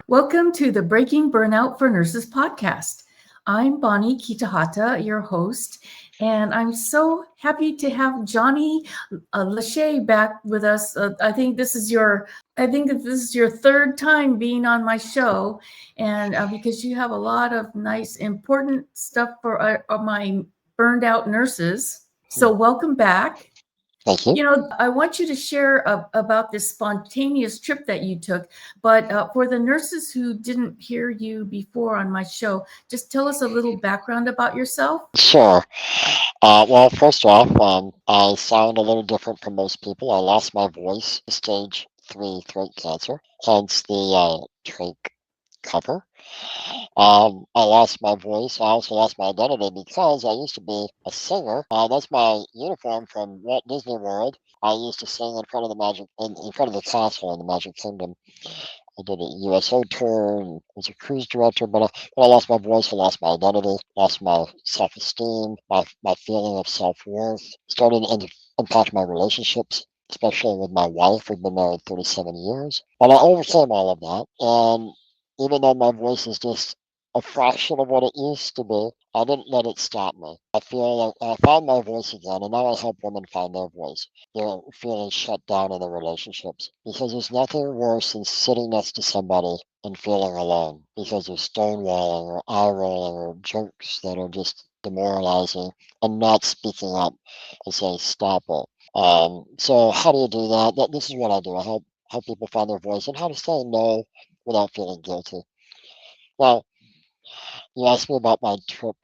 Welcome to the Breaking Burnout for Nurses podcast. I'm Bonnie Kitahata, your host, and I'm so happy to have Johnny Lascha back with us. I think that this is your third time being on my show, and because you have a lot of nice, important stuff for my burned out nurses. So welcome back. Thank you. I want you to share about this spontaneous trip that you took. But for the nurses who didn't hear you before on my show, just tell us a little background about yourself. Sure. Well, first off, I sound a little different from most people. I lost my voice to stage 3 throat cancer, hence the trach cover. I lost my voice. I also lost my identity because I used to be a singer. That's my uniform from Walt Disney World. I used to sing in front of the in front of the castle in the Magic Kingdom. I did a USO tour and was a cruise director, but when I lost my voice, I lost my identity, lost my self-esteem, my feeling of self-worth, started to impact my relationships, especially with my wife. We've been married 37 years. But I overcame all of that, and even though my voice is just a fraction of what it used to be, I didn't let it stop me. I feel like I found my voice again, and now I help women find their voice. They're feeling shut down in their relationships. Because there's nothing worse than sitting next to somebody and feeling alone because of stonewalling or eye rolling or jokes that are just demoralizing and not speaking up and saying, stop it. So how do you do that? This is what I do. I help people find their voice and how to say no without feeling guilty. Well, you asked me about my trip.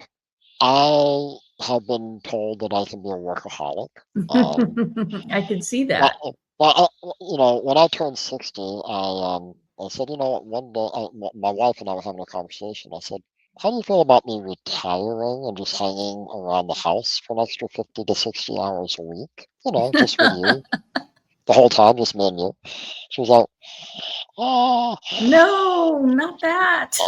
I have been told that I can be a workaholic. Um, I can see well, that. when I turned 60, I said, one day, my wife and I were having a conversation. I said, how do you feel about me retiring and just hanging around the house for an extra 50 to 60 hours a week? Just with you the whole time, just me and you. She was like, oh. No, not that.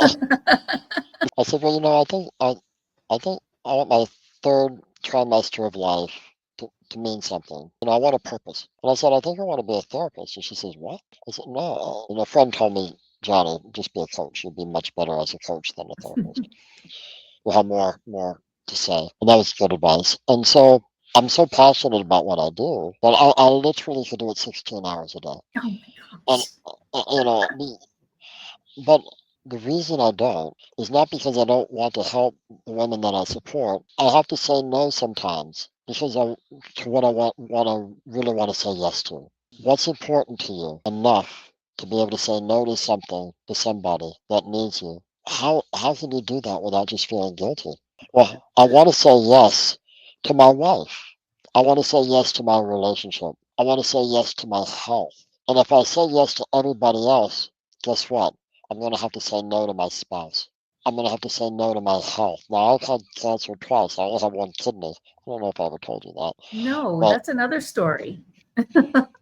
I said, well, I think I want my third trimester of life to mean something. I want a purpose. And I said, I think I want to be a therapist. And she says, what? I said, no. And a friend told me, Johnny, just be a coach. You'll be much better as a coach than a therapist. You'll have more to say. And that was good advice. And so I'm so passionate about what I do that I literally could do it 16 hours a day. Oh my And, gosh. but the reason I don't is not because I don't want to help the women that I support. I have to say no sometimes because to what I really want to say yes to. What's important to you enough to be able to say no to something to somebody that needs you? How can you do that without just feeling guilty? Well, I want to say yes to my wife. I want to say yes to my relationship. I want to say yes to my health. And if I say yes to everybody else, guess what? I'm going to have to say no to my spouse. I'm going to have to say no to my health. Now, I've had cancer twice. I only have one kidney. I don't know if I ever told you that. No, But that's another story.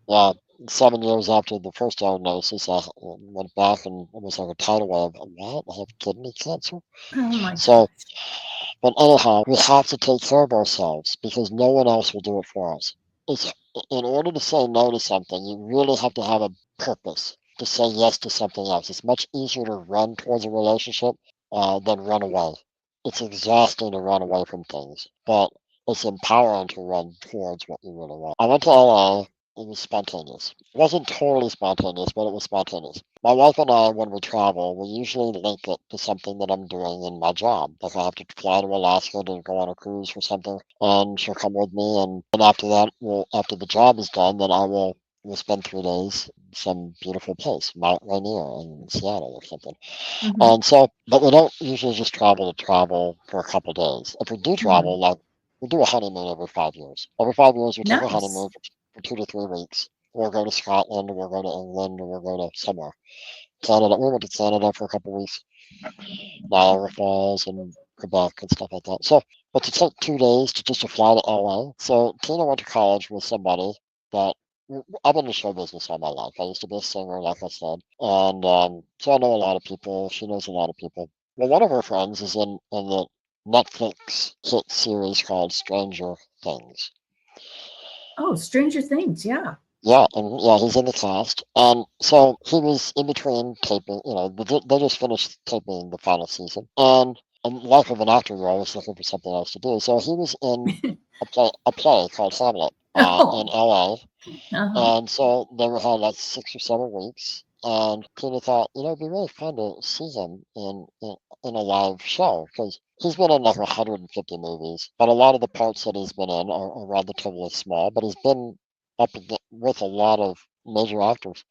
yeah, 7 years after the first diagnosis, I went back and it was like a tidal wave. What? I have kidney cancer? Oh my So, gosh. but anyhow, we have to take care of ourselves because no one else will do it for us. It's, in order to say no to something, you really have to have a purpose to say yes to something else. It's much easier to run towards a relationship than run away. It's exhausting to run away from things, but it's empowering to run towards what you really want. I went to LA. It was spontaneous. It wasn't totally spontaneous, but it was spontaneous. My wife and I, when we travel, we usually link it to something that I'm doing in my job. Like I have to fly to Alaska to go on a cruise for something, and she'll come with me. And after that, after the job is done, then we'll spend 3 days in some beautiful place, Mount Rainier in Seattle or something. Mhm. And so, but we don't usually just travel to travel for a couple days. If we do Mhm. travel, like we do a honeymoon every 5 years. Every 5 years, we take a Nice. honeymoon for 2 to 3 weeks. We'll go to Scotland, or we'll go to England, or we'll go to somewhere. Canada. We went to Canada for a couple weeks, Niagara Falls and Quebec and stuff like that. So, but to take 2 days to fly to LA. So Tina went to college with somebody that I've been in the show business all my life. I used to be a singer, like I said, and so I know a lot of people. She knows a lot of people. Well, one of her friends is in the Netflix hit series called Stranger Things. Oh, Stranger Things. Yeah. Yeah, and yeah, he's in the cast. And so he was in between taping, they just finished taping the final season. And life of an actor, you're always looking for something else to do. So he was in a play called Hamlet in Oh, LA. uh-huh. And so they were had like 6 or 7 weeks. And Tina thought, it'd be really fun to see him in a live show because he's been in like 150 movies, but a lot of the parts that he's been in are relatively small. But he's been with a lot of major actors,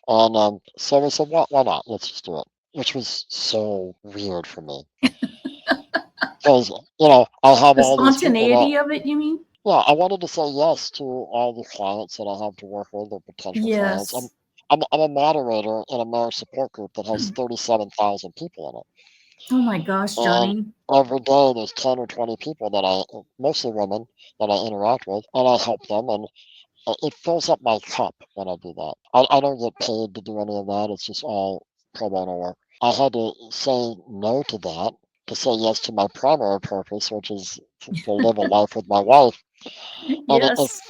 and so we said, why not? Let's just do it. Which was so weird for me because I have The all these people that spontaneity of it, you mean? yeah, I wanted to say yes to all the clients that I have to work with, or potential clients. I'm Yes. I'm I'm a moderator in a marriage support group that has 37,000 people in it. Oh my gosh, And Johnny. every day there's 10 or 20 people that mostly women, that I interact with, and I help them. And it fills up my cup when I do that. I don't get paid to do any of that. It's just all pro bono work. I had to say no to that to say yes to my primary purpose, which is to live a life with my wife. And it Yes.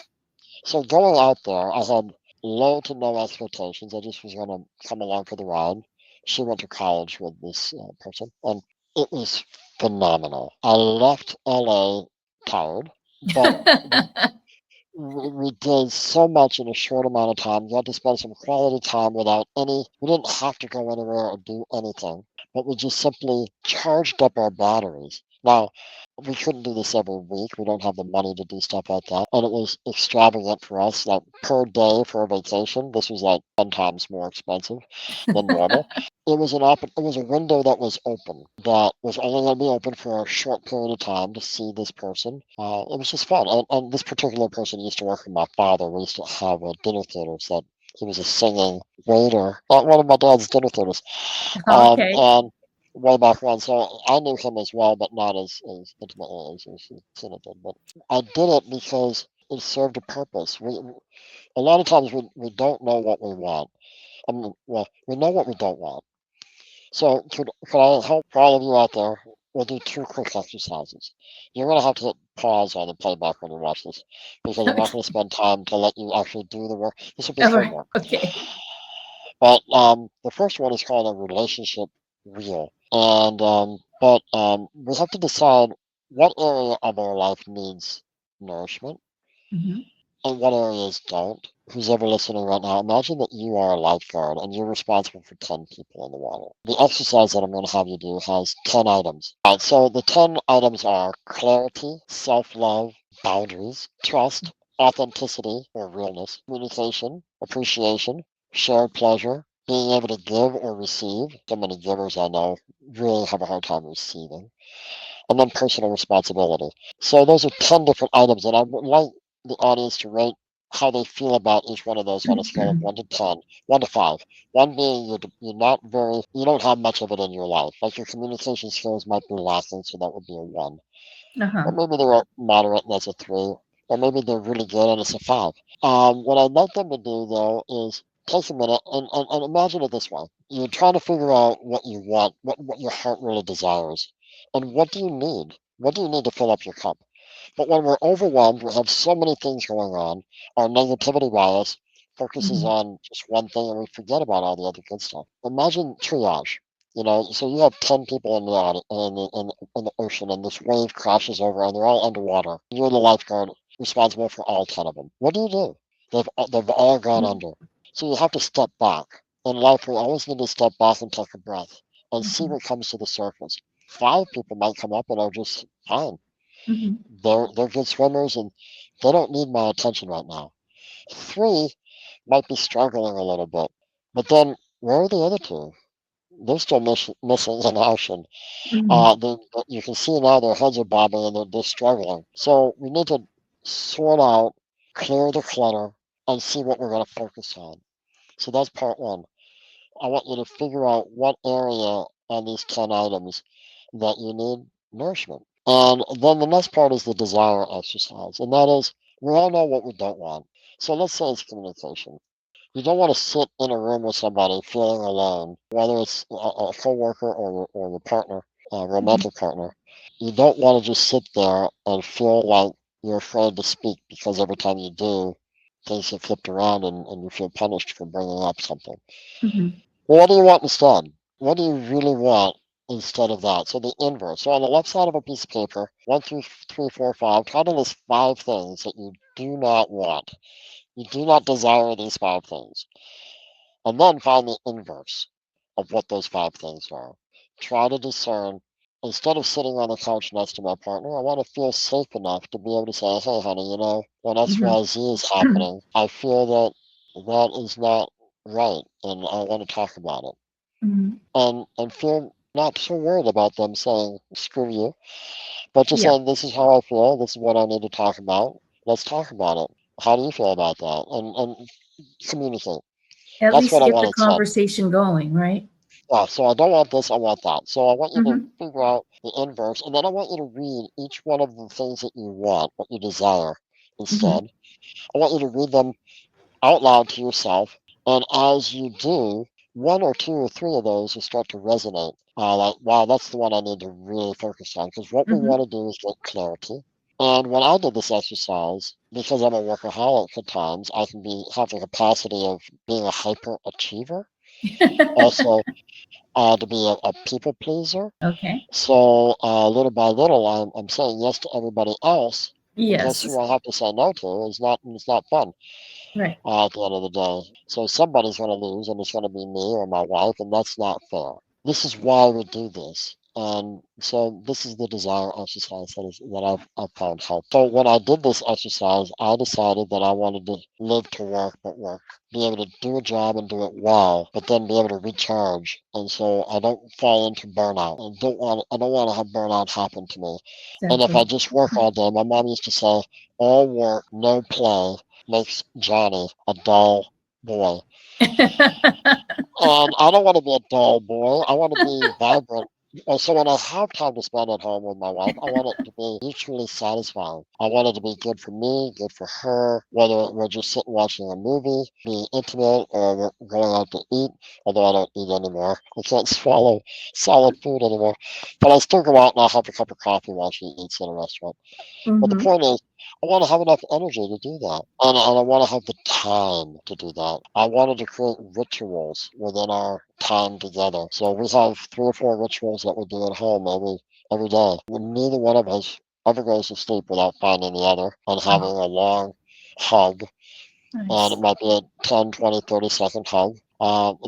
So going out there, I had low to no expectations. I just was going to come along for the ride. She went to college with this person, and it was phenomenal. I left LA tired, but we, we did so much in a short amount of time. You had to spend some quality time without any, we didn't have to go anywhere or do anything, but we just simply charged up our batteries. Now, we couldn't do this every week. We don't have the money to do stuff like that. And it was extravagant for us. Like per day for a vacation, this was like 10 times more expensive than normal. It was a window that was open, that was only going to be open for a short period of time to see this person. It was just fun. And this particular person used to work with my father. We used to have a dinner theater, so he was a singing waiter at one of my dad's dinner theaters. Okay. And way back when, so I knew him as well, but not as intimately as Tina did. But I did it because it served a purpose. A lot of times we don't know what we want. I mean, well, we know what we don't want. So could I help for all of you out there? We'll do 2 quick exercises. You're going to have to hit pause on the playback when you watch this because I'm not going to spend time to let you actually do the work. This will be All right. homework. Okay. But the first one is called a relationship wheel. And we have to decide what area of our life needs nourishment Hmm. and what areas don't. Who's ever listening right now, imagine that you are a lifeguard and you're responsible for 10 people in the water. The exercise that I'm going to have you do has 10 items. All right, so the 10 items are clarity, self love, boundaries, trust, authenticity or realness, communication, appreciation, shared pleasure, being able to give or receive. So many givers I know really have a hard time receiving, and then personal responsibility. So those are 10 different items, and I would like the audience to rate how they feel about each one of those on a scale of 1 to 10, 1 to 5. 1 being you're not very, you don't have much of it in your life. Like your communication skills might be lacking, so that would be a 1. Or Uh-huh. maybe they're moderate, and that's a 3. Or maybe they're really good, and it's a 5. What I'd like them to do, though, is take a minute and imagine it this way. You're trying to figure out what you want, what your heart really desires. And what do you need? What do you need to fill up your cup? But when we're overwhelmed, we have so many things going on. Our negativity bias focuses Hmm. on just one thing and we forget about all the other good stuff. Imagine triage. So you have 10 people in the ocean and this wave crashes over and they're all underwater. You're the lifeguard responsible for all 10 of them. What do you do? They've all gone under. So you have to step back. In life, we always need to step back and take a breath and see Hmm. what comes to the surface. 5 people might come up and are just fine. Hmm. They're good swimmers and they don't need my attention right now. 3 might be struggling a little bit, but then where are the other 2? They're still missing in action. Hmm. You can see now their heads are bobbing and they're struggling. So we need to sort out, clear the clutter, and see what we're going to focus on. So that's part 1. I want you to figure out what area on these 10 items that you need nourishment. And then the next part is the desire exercise. And that is, we all know what we don't want. So let's say it's communication. You don't want to sit in a room with somebody feeling alone, whether it's a coworker or your partner, a Hmm. romantic partner. You don't want to just sit there and feel like you're afraid to speak because every time you do, things get flipped around and you feel punished for bringing up something. Mhm. Well, what do you want instead? What do you really want instead of that? So the inverse. So on the left side of a piece of paper, 1, 2, 3, 4, 5, try to list 5 things that you do not want. You do not desire these 5 things. And then find the inverse of what those 5 things are. Try to discern. Instead of sitting on the couch next to my partner, I want to feel safe enough to be able to say, hey, honey, when Mhm. XYZ is happening, I feel that that is not right and I want to talk about it. Mhm. And feel not so worried about them saying, screw you, but just Yeah. saying, this is how I feel, this is what I need to talk about. Let's talk about it. How do you feel about that? And communicate. At That's least what I get the wanted said. conversation going, right? Yeah, so I don't want this, I want that. So I want you to Mhm. figure out the inverse, and then I want you to read each one of the things that you want, what you desire Mhm. instead. I want you to read them out loud to yourself. And as you do, 1 or 2 or 3 of those will start to resonate. Like, wow, that's the one I need to really focus on. Because what we Mhm. want to do is get clarity. And when I did this exercise, because I'm a workaholic at times, I can have the capacity of being a hyper achiever. Also, to be a people pleaser. Okay. So little by little, I'm saying yes to everybody else. And guess Yes. who I have to say no to? It's not fun Right. at the end of the day. So somebody's going to lose, and it's going to be me or my wife, and that's not fair. This is why we do this. And so this is the desire exercise I've found helpful. So when I did this exercise, I decided that I wanted to live to work, but work. Be able to do a job and do it well, but then be able to recharge. And so I don't fall into burnout. I don't want to have burnout happen to me. And if I Exactly. just work all day, my mom used to say, all work, no play makes Johnny a dull boy. And I don't want to be a dull boy. I want to be vibrant. And so when I have time to spend at home with my wife, I want it to be mutually satisfying. I want it to be good for me, good for her, whether we're just sitting watching a movie, be intimate, or we're going out to eat, although I don't eat anymore. I can't swallow solid food anymore. But I still go out and I'll have a cup of coffee while she eats at a restaurant. But the Mhm. point is, I want to have enough energy to do that. And I want to have the time to do that. I wanted to create rituals within our time together. So we have 3 or 4 rituals that we do at home every day. Neither one of us ever goes to sleep without finding the other and having Oh, a long hug. And it nice. might be a 10, 20, 30-second hug.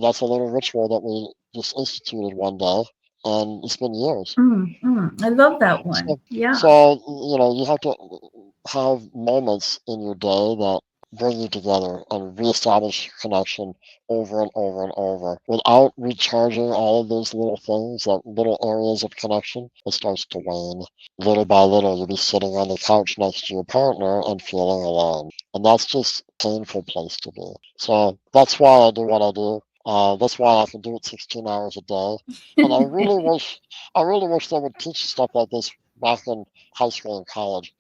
That's a little ritual that we just instituted one day. And it's been years. I love that one. So, Yeah. so you have to have moments in your day that bring you together and reestablish connection over and over and over. Without recharging all of those little things, that little areas of connection, it starts to wane. Little by little, you'll be sitting on the couch next to your partner and feeling alone. And that's just a painful place to be. So that's why I do what I do. That's why I can do it 16 hours a day. And I really wish they would teach stuff like this back in high school and college.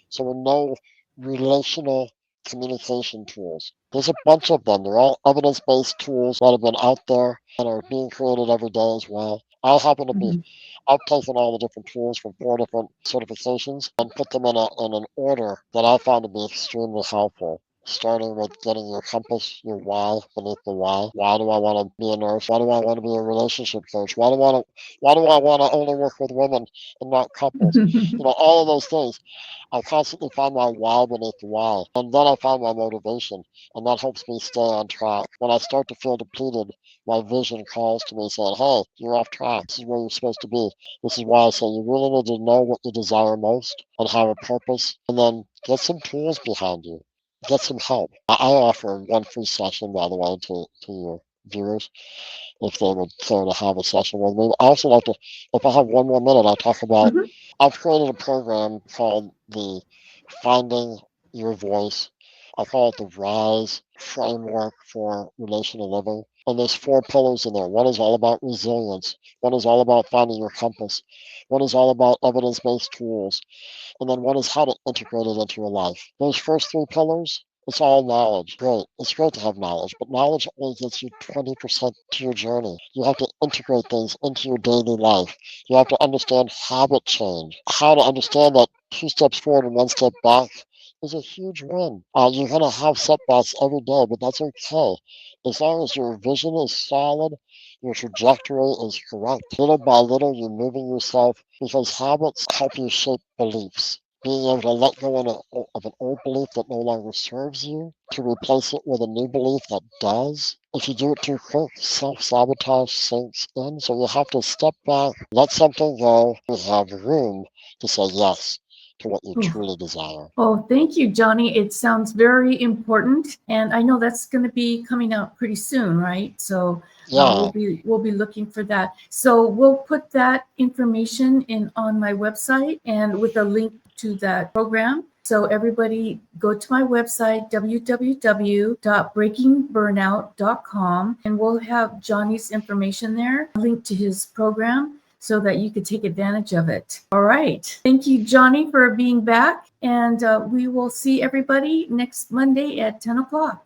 So we know relational communication tools. There's a bunch of them. They're all evidence-based tools that have been out there and are being created every day as well. Mhm. I've taken all the different tools from 4 different certifications and put them in an order that I found to be extremely helpful. Starting with getting your compass, your why beneath the why. Why do I want to be a nurse? Why do I want to be a relationship coach? Why do I want to only work with women and not couples? All of those things. I constantly find my why beneath the why, and then I find my motivation, and that helps me stay on track. When I start to feel depleted, my vision calls to me saying, hey, you're off track. This is where you're supposed to be. This is why I say you really need to know what you desire most and have a purpose, and then get some tools behind you. Get some help. I offer 1 free session, by the way, to your viewers if they would care to have a session with me. I also like to, if I have 1 more minute, I'll talk about. Mhm. I've created a program called the Finding Your Voice. I call it the RISE framework for relational living. And there's 4 pillars in there. One is all about resilience. One is all about finding your compass. One is all about evidence-based tools. And then one is how to integrate it into your life. Those first 3 pillars, it's all knowledge. Great. It's great to have knowledge, but knowledge only gets you 20% to your journey. You have to integrate things into your daily life. You have to understand habit change, how to understand that 2 steps forward and 1 step back is a huge win. You're going to have setbacks every day, but that's okay. As long as your vision is solid, your trajectory is correct. Little by little, you're moving yourself because habits help you shape beliefs. Being able to let go of an old belief that no longer serves you, to replace it with a new belief that does. If you do it too quick, self-sabotage sinks in, so you have to step back, let something go, and have room to say yes to what you Ooh. truly desire. Oh, thank you, Johnny. It sounds very important, and I know that's going to be coming out pretty soon, right? So Yeah, we'll be looking for that. So we'll put that information in on my website and with a link to that program. So everybody go to my website, www.breakingburnout.com, and we'll have Johnny's information there, a link to his program, so that you could take advantage of it. All right. Thank you, Johnny, for being back. And we will see everybody next Monday at 10 o'clock.